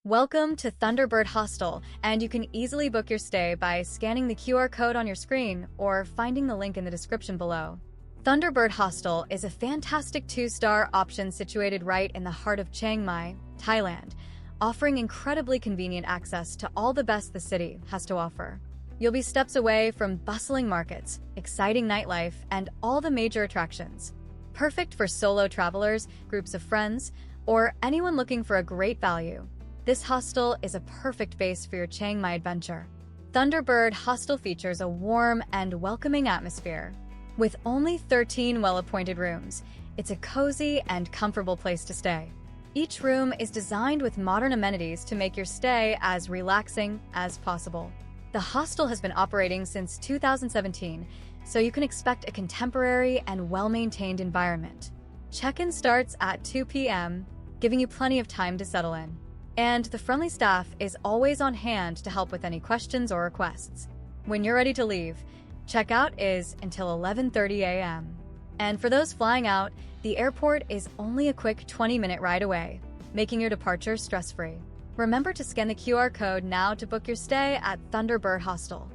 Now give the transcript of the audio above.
Welcome to Thunderbird Hostel, and you can easily book your stay by scanning the QR code on your screen or finding the link in the description below. Thunderbird Hostel is a fantastic 2-star option situated right in the heart of Chiang Mai, Thailand, offering incredibly convenient access to all the best the city has to offer. You'll be steps away from bustling markets, exciting nightlife, and all the major attractions. Perfect for solo travelers, groups of friends, or anyone looking for a great value. This hostel is a perfect base for your Chiang Mai adventure. Thunderbird Hostel features a warm and welcoming atmosphere. With only 13 well-appointed rooms, it's a cozy and comfortable place to stay. Each room is designed with modern amenities to make your stay as relaxing as possible. The hostel has been operating since 2017, so you can expect a contemporary and well-maintained environment. Check-in starts at 2 p.m., giving you plenty of time to settle in. And the friendly staff is always on hand to help with any questions or requests. When you're ready to leave, checkout is until 11:30 a.m. And for those flying out, the airport is only a quick 20-minute ride away, making your departure stress-free. Remember to scan the QR code now to book your stay at Thunderbird Hostel.